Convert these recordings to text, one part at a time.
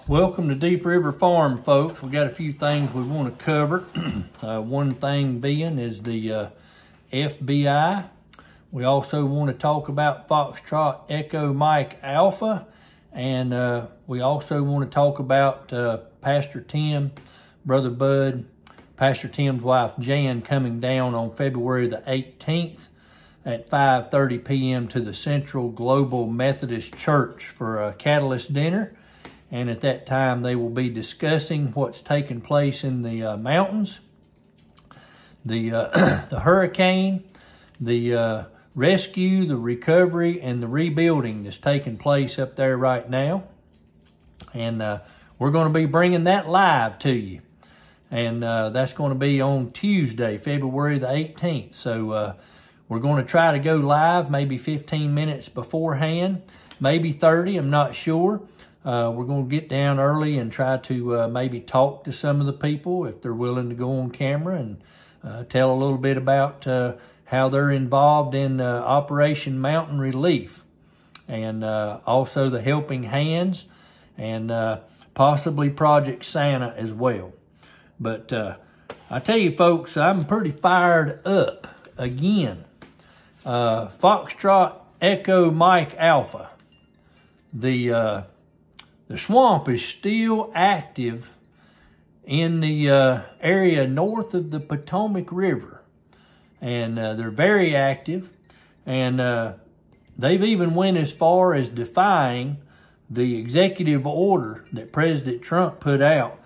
Welcome to Deep River Farm, folks. We got a few things we want to cover. One thing being is the FBI. We also want to talk about Foxtrot Echo Mike Alpha, and we also want to talk about Pastor Tim, Brother Bud, Pastor Tim's wife Jan coming down on February the 18th at 5:30 p.m. to the Central Global Methodist Church for a Catalyst dinner. And at that time, they will be discussing what's taking place in the mountains, the hurricane, the rescue, the recovery, and the rebuilding that's taking place up there right now. And we're going to be bringing that live to you. And that's going to be on Tuesday, February the 18th. So we're going to try to go live maybe 15 minutes beforehand, maybe 30, I'm not sure. We're going to get down early and try to maybe talk to some of the people if they're willing to go on camera and tell a little bit about how they're involved in Operation Mountain Relief and also the Helping Hands and possibly Project Santa as well. But I tell you, folks, I'm pretty fired up again. Foxtrot Echo Mike Alpha. The swamp is still active in the area north of the Potomac River. And they're very active. And they've even went as far as defying the executive order that President Trump put out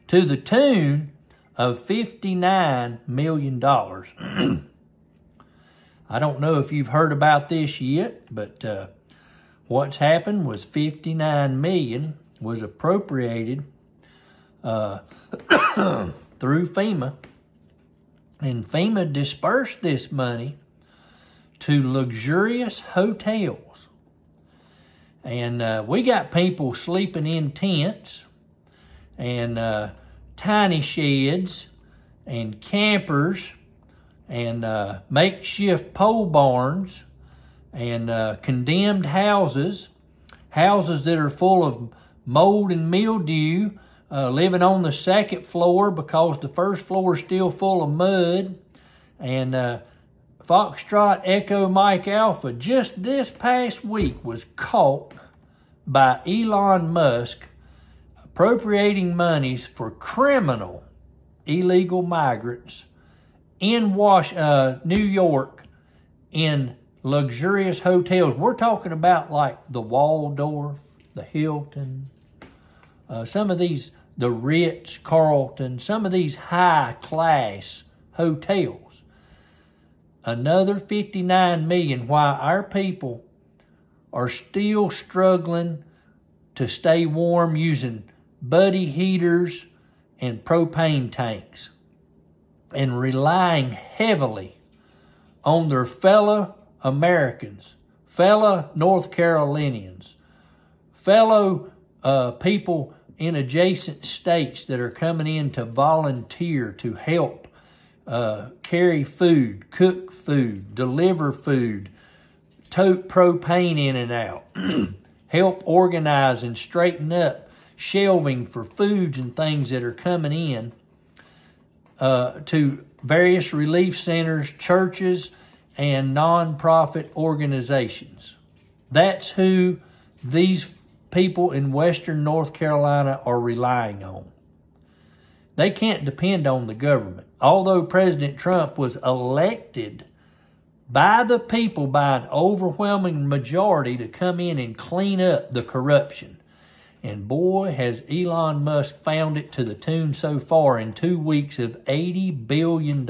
to the tune of $59 million. I don't know if you've heard about this yet, but what's happened was $59 million was appropriated through FEMA, and FEMA dispersed this money to luxurious hotels. And we got people sleeping in tents and tiny sheds and campers and makeshift pole barns and condemned houses that are full of mold and mildew, living on the second floor because the first floor is still full of mud. And Foxtrot Echo Mike Alpha just this past week was caught by Elon Musk appropriating monies for criminal illegal migrants in New York in luxurious hotels. We're talking about like the Waldorf, the Hilton, some of these, the Ritz, Carlton, some of these high-class hotels. Another $59 million, while our people are still struggling to stay warm using buddy heaters and propane tanks and relying heavily on their fellow Americans, fellow North Carolinians, fellow people in adjacent states that are coming in to volunteer to help carry food, cook food, deliver food, tote propane in and out, help organize and straighten up shelving for foods and things that are coming in to various relief centers, churches, and non-profit organizations. That's who these people in Western North Carolina are relying on. They can't depend on the government. Although President Trump was elected by the people by an overwhelming majority to come in and clean up the corruption. And boy, has Elon Musk found it to the tune so far in 2 weeks of $80 billion.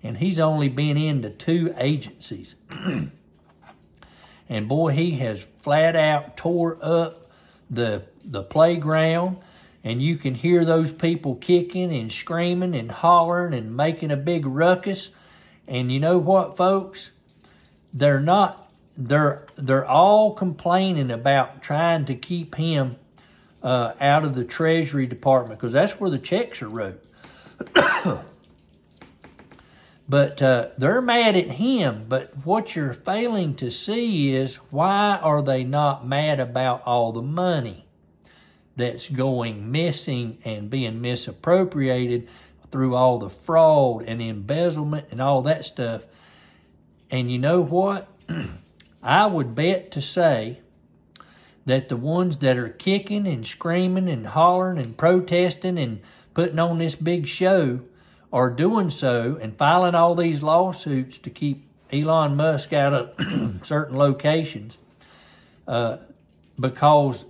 And he's only been into 2 agencies. And boy, he has flat out tore up the playground. And you can hear those people kicking and screaming and hollering and making a big ruckus. And you know what, folks? They're all complaining about trying to keep him out of the Treasury Department because that's where the checks are wrote. But they're mad at him. But what you're failing to see is, why are they not mad about all the money that's going missing and being misappropriated through all the fraud and embezzlement and all that stuff? And you know what? I would bet to say that the ones that are kicking and screaming and hollering and protesting and putting on this big show are doing so and filing all these lawsuits to keep Elon Musk out of certain locations, because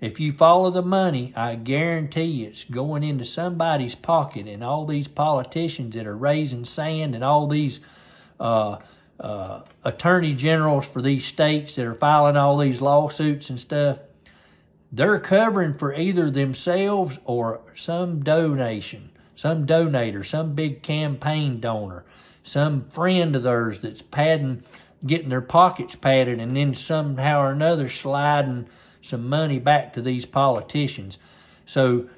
if you follow the money, I guarantee you it's going into somebody's pocket. And all these politicians that are raising sand and all these attorney generals for these states that are filing all these lawsuits and stuff, they're covering for either themselves or some donation, some donator, some big campaign donor, some friend of theirs that's getting their pockets padded, and then somehow or another sliding some money back to these politicians. So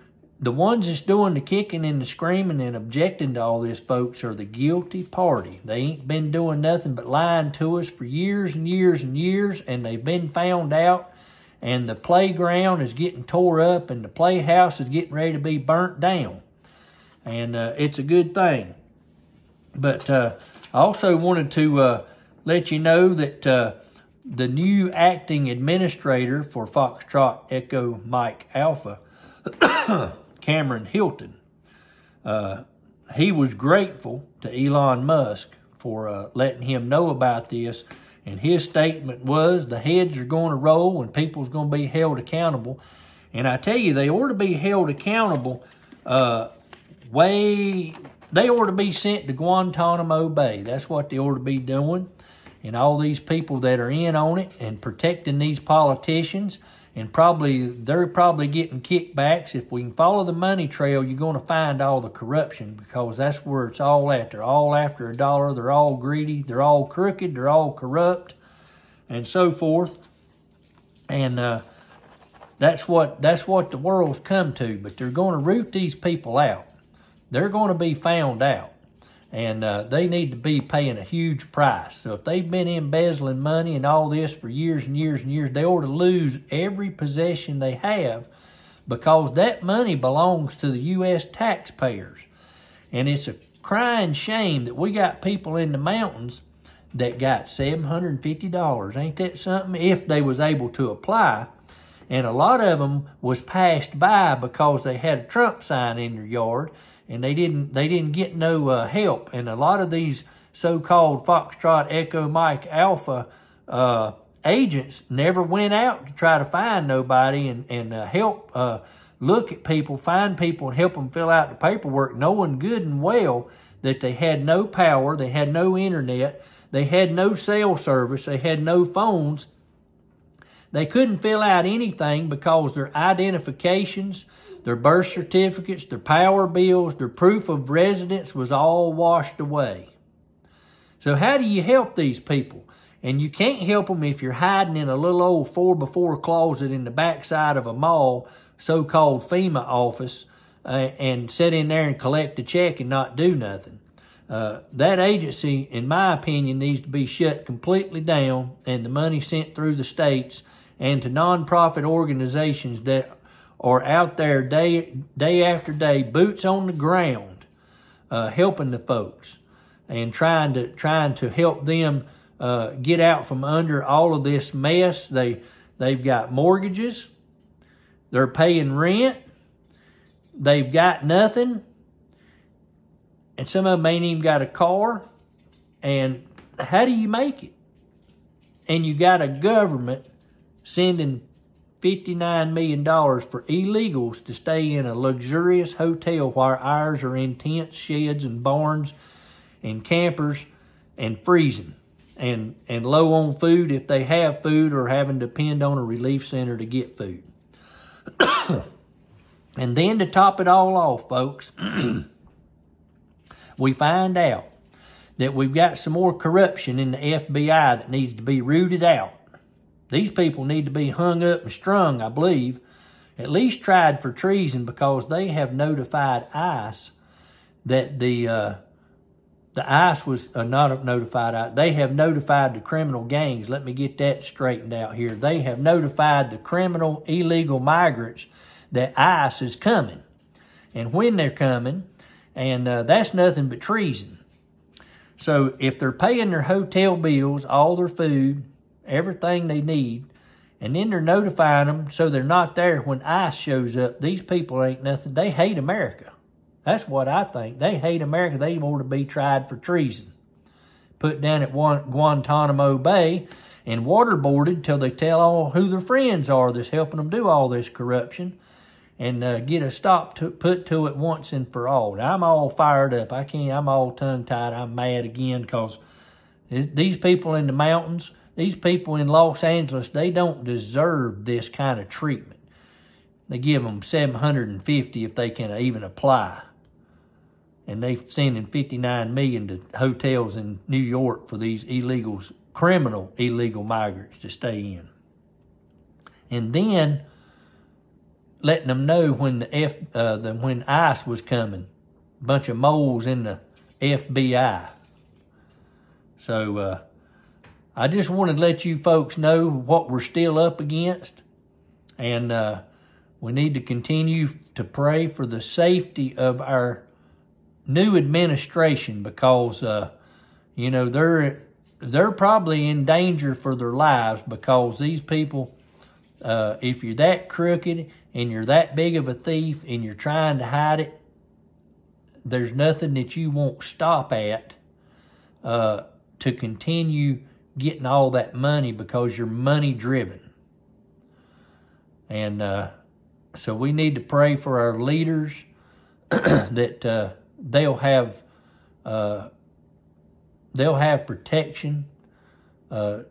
the ones that's doing the kicking and the screaming and objecting to all this, folks, are the guilty party. They ain't been doing nothing but lying to us for years and years and years, and they've been found out, and the playground is getting tore up, and the playhouse is getting ready to be burnt down. And it's a good thing. But I also wanted to let you know that the new acting administrator for Foxtrot Echo Mike Alpha, Cameron Hilton, he was grateful to Elon Musk for letting him know about this. And his statement was, the heads are going to roll and people's going to be held accountable. And I tell you, they ought to be held accountable they ought to be sent to Guantanamo Bay. That's what they ought to be doing. And all these people that are in on it and protecting these politicians, and they're probably getting kickbacks. If we can follow the money trail, you're going to find all the corruption, because that's where it's all at. They're all after a dollar. They're all greedy. They're all crooked. They're all corrupt, and so forth. And that's what the world's come to. But they're going to root these people out. They're going to be found out, and they need to be paying a huge price. So if they've been embezzling money and all this for years and years and years, they ought to lose every possession they have, because that money belongs to the U.S. taxpayers. And it's a crying shame that we got people in the mountains that got $750. Ain't that something? If they was able to apply. And a lot of them was passed by because they had a Trump sign in their yard, and they didn't get no help. And a lot of these so-called Foxtrot Echo Mike Alpha agents never went out to try to find nobody and help look at people, find people, and help them fill out the paperwork, knowing good and well that they had no power, they had no internet, they had no cell service, they had no phones. They couldn't fill out anything because their identifications, their birth certificates, their power bills, their proof of residence was all washed away. So how do you help these people? And you can't help them if you're hiding in a little old 4x4 closet in the backside of a mall, so-called FEMA office, and sit in there and collect a check and not do nothing. That agency, in my opinion, needs to be shut completely down, and the money sent through the states and to nonprofit organizations that are out there day after day, boots on the ground, helping the folks and trying to help them get out from under all of this mess. They've got mortgages, they're paying rent, they've got nothing, and some of them ain't even got a car. And how do you make it? And you got a government sending $59 million for illegals to stay in a luxurious hotel while ours are in tents, sheds, and barns, and campers, and freezing, and low on food if they have food, or having to depend on a relief center to get food. And then to top it all off, folks, we find out that we've got some more corruption in the FBI that needs to be rooted out. These people need to be hung up and strung, I believe, at least tried for treason, because they have notified ICE that the the ICE was not notified. They have notified the criminal gangs. Let me get that straightened out here. They have notified the criminal illegal migrants that ICE is coming and when they're coming, and that's nothing but treason. So if they're paying their hotel bills, all their food, everything they need, and then they're notifying them so they're not there when ICE shows up, these people ain't nothing. They hate America. That's what I think. They hate America. They ought to be tried for treason. Put down at Guantanamo Bay and waterboarded till they tell all who their friends are that's helping them do all this corruption, and get a stop put to it once and for all. Now, I'm all fired up. I'm all tongue-tied. I'm mad again because these people in the mountains, these people in Los Angeles, they don't deserve this kind of treatment. They give them $750 if they can even apply. And they're sending $59 million to hotels in New York for these criminal illegal migrants to stay in. And then letting them know when when ICE was coming, a bunch of moles in the FBI. So I just wanted to let you folks know what we're still up against, and we need to continue to pray for the safety of our new administration, because you know, they're probably in danger for their lives, because these people, if you're that crooked and you're that big of a thief and you're trying to hide it, there's nothing that you won't stop at to continue getting all that money, because you're money driven. And so we need to pray for our leaders that they'll have protection, that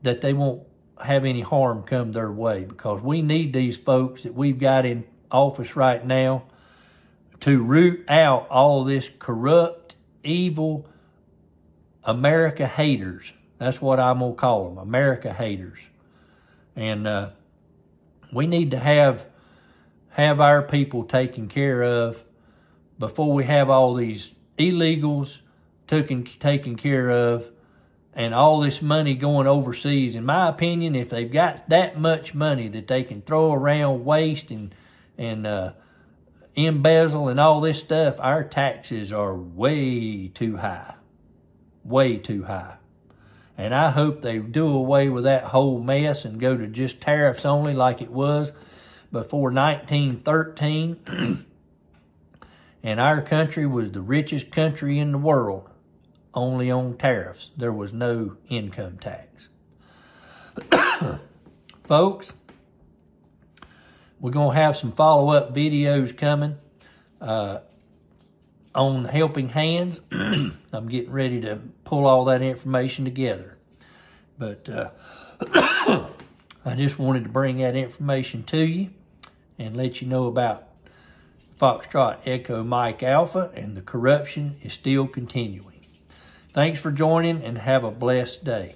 they won't have any harm come their way, because we need these folks that we've got in office right now to root out all this corrupt, evil America haters. That's what I'm going to call them, America haters. And we need to have our people taken care of before we have all these illegals taken care of, and all this money going overseas. In my opinion, if they've got that much money that they can throw around, waste and embezzle and all this stuff, our taxes are way too high. Way too high. And I hope they do away with that whole mess and go to just tariffs only like it was before 1913. And our country was the richest country in the world, only on tariffs. There was no income tax. Folks, we're going to have some follow-up videos coming on Helping Hands. I'm getting ready to pull all that information together. But I just wanted to bring that information to you and let you know about Foxtrot Echo Mike Alpha, and the corruption is still continuing. Thanks for joining, and have a blessed day.